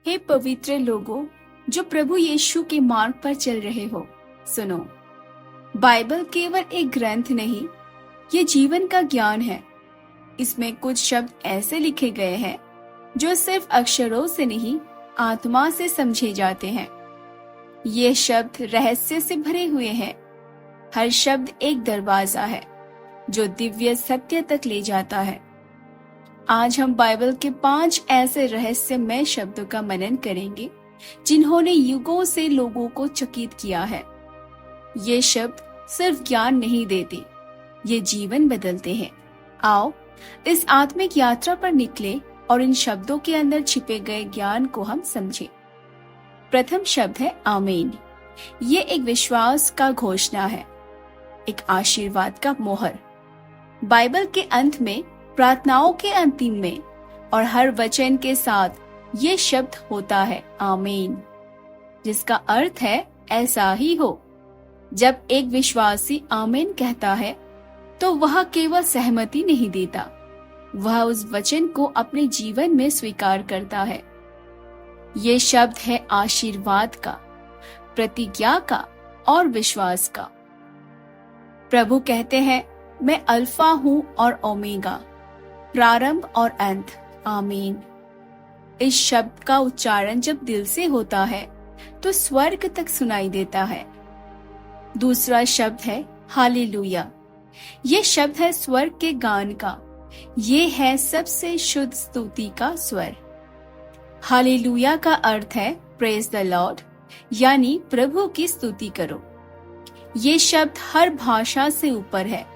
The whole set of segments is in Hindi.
हे पवित्र लोगों जो प्रभु यीशु के मार्ग पर चल रहे हो, सुनो। बाइबल केवल एक ग्रंथ नहीं, ये जीवन का ज्ञान है। इसमें कुछ शब्द ऐसे लिखे गए हैं जो सिर्फ अक्षरों से नहीं, आत्मा से समझे जाते हैं। ये शब्द रहस्य से भरे हुए हैं। हर शब्द एक दरवाजा है जो दिव्य सत्य तक ले जाता है। आज हम बाइबल के 5 ऐसे रहस्यमय शब्दों का मनन करेंगे जिन्होंने युगों से लोगों को चकित किया है। ये शब्द सिर्फ ज्ञान नहीं देते, ये जीवन बदलते हैं। आओ इस आत्मिक यात्रा पर निकले और इन शब्दों के अंदर छिपे गए ज्ञान को हम समझें। प्रथम शब्द है आमीन। ये एक विश्वास का घोषणा है, एक आशीर्वाद का मोहर। बाइबल के अंत में, प्रार्थनाओं के अंतिम में और हर वचन के साथ ये शब्द होता है आमीन, जिसका अर्थ है ऐसा ही हो। जब एक विश्वासी आमीन कहता है तो वह केवल सहमति नहीं देता, वह उस वचन को अपने जीवन में स्वीकार करता है। ये शब्द है आशीर्वाद का, प्रतिज्ञा का और विश्वास का। प्रभु कहते हैं, मैं अल्फा हूं और ओमेगा, प्रारंभ और अंत। आमीन। इस शब्द का उच्चारण जब दिल से होता है तो स्वर्ग तक सुनाई देता है। दूसरा शब्द है हालेलुया। ये शब्द है स्वर्ग के गान का। ये है सबसे शुद्ध स्तुति का स्वर। हालेलुया का अर्थ है प्रेज द लॉर्ड, यानी प्रभु की स्तुति करो। ये शब्द हर भाषा से ऊपर है।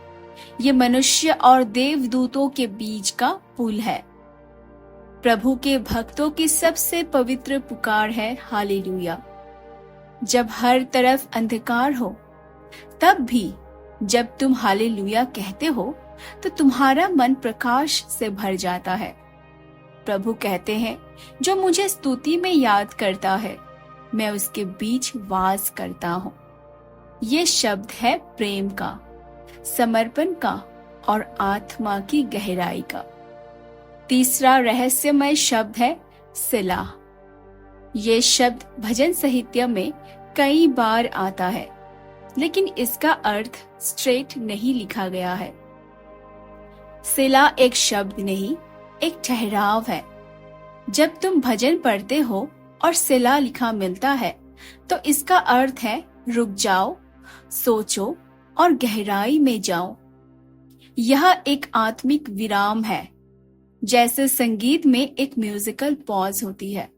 ये मनुष्य और देवदूतों के बीच का पुल है। प्रभु के भक्तों की सबसे पवित्र पुकार है हालेलुया। जब हर तरफ अंधकार हो, तब भी जब तुम हालेलुया कहते हो तो तुम्हारा मन प्रकाश से भर जाता है। प्रभु कहते हैं, जो मुझे स्तुति में याद करता है, मैं उसके बीच वास करता हूँ। ये शब्द है प्रेम का, समर्पण का और आत्मा की गहराई का। तीसरा रहस्यमय शब्द है सिला। ये शब्द भजन साहित्य में कई बार आता है, लेकिन इसका अर्थ स्ट्रेट नहीं लिखा गया है। सिला एक शब्द नहीं, एक ठहराव है। जब तुम भजन पढ़ते हो और सिला लिखा मिलता है तो इसका अर्थ है रुक जाओ, सोचो और गहराई में जाओ। यह एक आत्मिक विराम है, जैसे संगीत में एक म्यूजिकल पॉज होती है।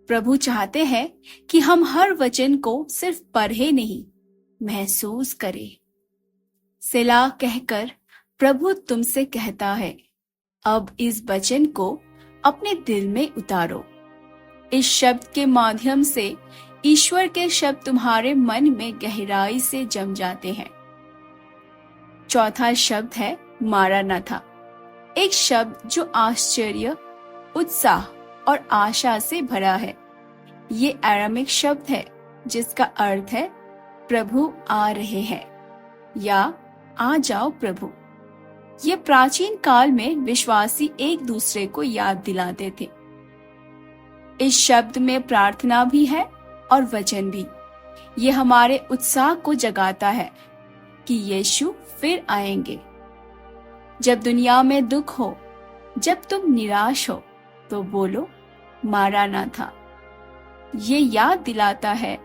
प्रभु चाहते हैं कि हम हर वचन को सिर्फ पढ़े नहीं, महसूस करें। सिला कहकर प्रभु तुमसे कहता है, अब इस वचन को अपने दिल में उतारो। इस शब्द के माध्यम से ईश्वर के शब्द तुम्हारे मन में गहराई से जम जाते हैं। चौथा शब्द है मारानाथा। एक शब्द जो आश्चर्य, उत्साह और आशा से भरा है। ये अरामिक शब्द है जिसका अर्थ है प्रभु आ रहे हैं या आ जाओ प्रभु। ये प्राचीन काल में विश्वासी एक दूसरे को याद दिलाते थे। इस शब्द में प्रार्थना भी है और वचन भी। ये हमारे उत्साह को जगाता है कि यीशु फिर आएंगे। जब दुनिया में दुख हो, जब तुम निराश हो, तो बोलो मारानाथा। ये याद दिलाता है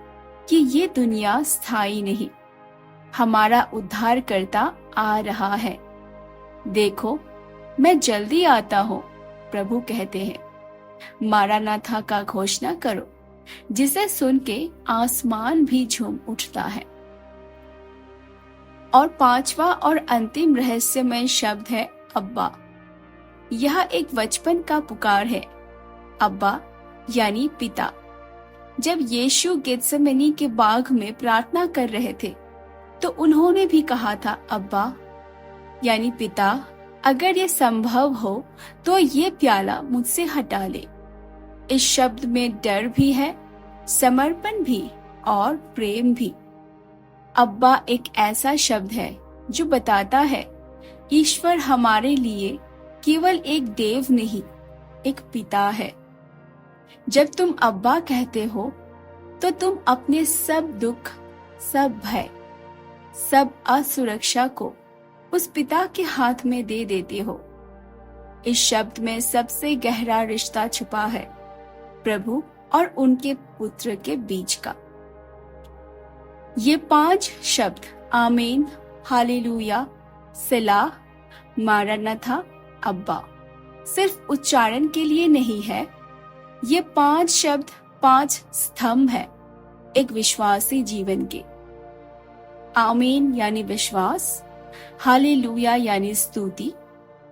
कि ये दुनिया स्थायी नहीं, हमारा उद्धारकर्ता आ रहा है। देखो मैं जल्दी आता हूँ, प्रभु कहते हैं। मारानाथा का घोषणा करो, जिसे सुन के आसमान भी झूम उठता है। और पांचवा और अंतिम रहस्यमय शब्द है अब्बा। यह एक बचपन का पुकार है। अब्बा यानी पिता। जब यीशु गेत्सेमनी के बाग में प्रार्थना कर रहे थे तो उन्होंने भी कहा था अब्बा यानी पिता, अगर ये संभव हो तो ये प्याला मुझसे हटा ले। इस शब्द में डर भी है, समर्पण भी और प्रेम भी। अब्बा एक ऐसा शब्द है जो बताता है ईश्वर हमारे लिए केवल एक देव नहीं, एक पिता है। जब तुम अब्बा कहते हो तो तुम अपने सब दुख, सब भय, सब असुरक्षा को उस पिता के हाथ में दे देते हो। इस शब्द में सबसे गहरा रिश्ता छुपा है, प्रभु और उनके पुत्र के बीच का। ये 5 शब्द आमीन, हालेलुया, सेलाह, मारानाथा, अब्बा सिर्फ उच्चारण के लिए नहीं है। ये 5 शब्द 5 स्तंभ है एक विश्वासी जीवन के। आमीन यानी विश्वास, हालेलुया यानी स्तुति,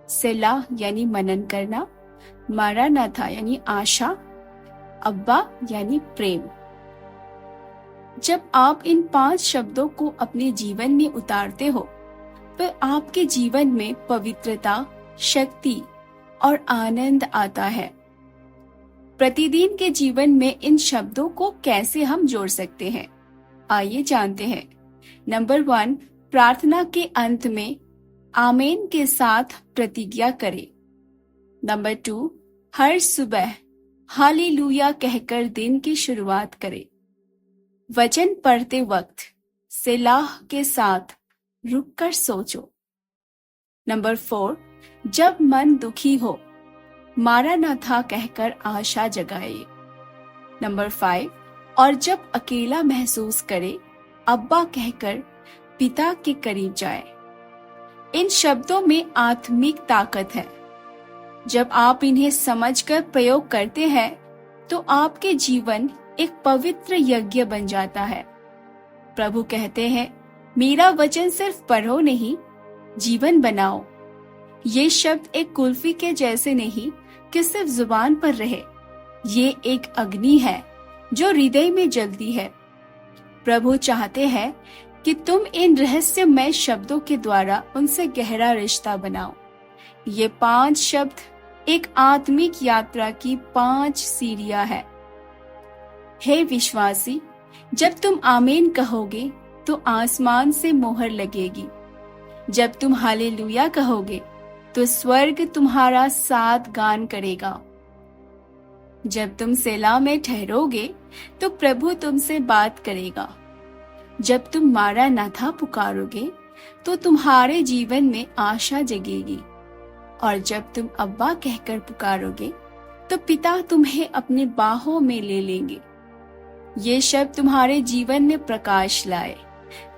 सेलाह यानी मनन करना, मारानाथा यानी आशा, अब्बा यानी प्रेम। जब आप इन 5 शब्दों को अपने जीवन में उतारते हो तो आपके जीवन में पवित्रता, शक्ति और आनंद आता है। प्रतिदिन के जीवन में इन शब्दों को कैसे हम जोड़ सकते हैं, आइए जानते हैं। नंबर 1, प्रार्थना के अंत में आमीन के साथ प्रतिज्ञा करें। नंबर 2, हर सुबह हालेलुया कहकर दिन की शुरुआत करें। वचन पढ़ते वक्त सेलाह के साथ रुककर सोचो। नंबर 4, जब मन दुखी हो मारानाथा कहकर आशा जगाए। नंबर 5, और जब अकेला महसूस करे अब्बा कहकर पिता के करीब जाए। इन शब्दों में आत्मिक ताकत है। जब आप इन्हें समझकर प्रयोग करते हैं तो आपके जीवन एक पवित्र यज्ञ बन जाता है। प्रभु कहते हैं, मेरा वचन सिर्फ पढ़ो नहीं, जीवन बनाओ। ये शब्द एक कुल्फी के जैसे नहीं कि सिर्फ जुबान पर रहे। ये एक अग्नि है जो हृदय में जलती है। प्रभु चाहते हैं कि तुम इन रहस्यमय शब्दों के द्वारा उनसे गहरा रिश्ता बनाओ। ये 5 शब्द एक आत्मिक यात्रा की 5 सीढ़ियां है। हे विश्वासी, जब तुम आमीन कहोगे तो आसमान से मोहर लगेगी। जब तुम हालेलुया कहोगे तो स्वर्ग तुम्हारा साथ गान करेगा। जब तुम सेला में ठहरोगे तो प्रभु तुमसे बात करेगा। जब तुम मारानाथा पुकारोगे तो तुम्हारे जीवन में आशा जगेगी। और जब तुम अब्बा कहकर पुकारोगे तो पिता तुम्हें अपनी बाहों में ले लेंगे। ये शब्द तुम्हारे जीवन में प्रकाश लाए।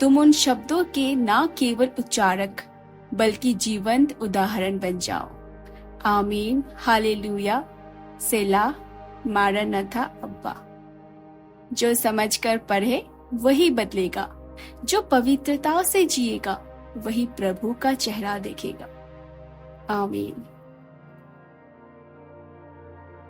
तुम उन शब्दों के न केवल उच्चारक बल्कि जीवंत उदाहरण बन जाओ। आमीन, हालेलुया, सेला, मारानाथा, अब्बा। जो समझकर पढ़े वही बदलेगा, जो पवित्रता से जिएगा वही प्रभु का चेहरा देखेगा। आमीन।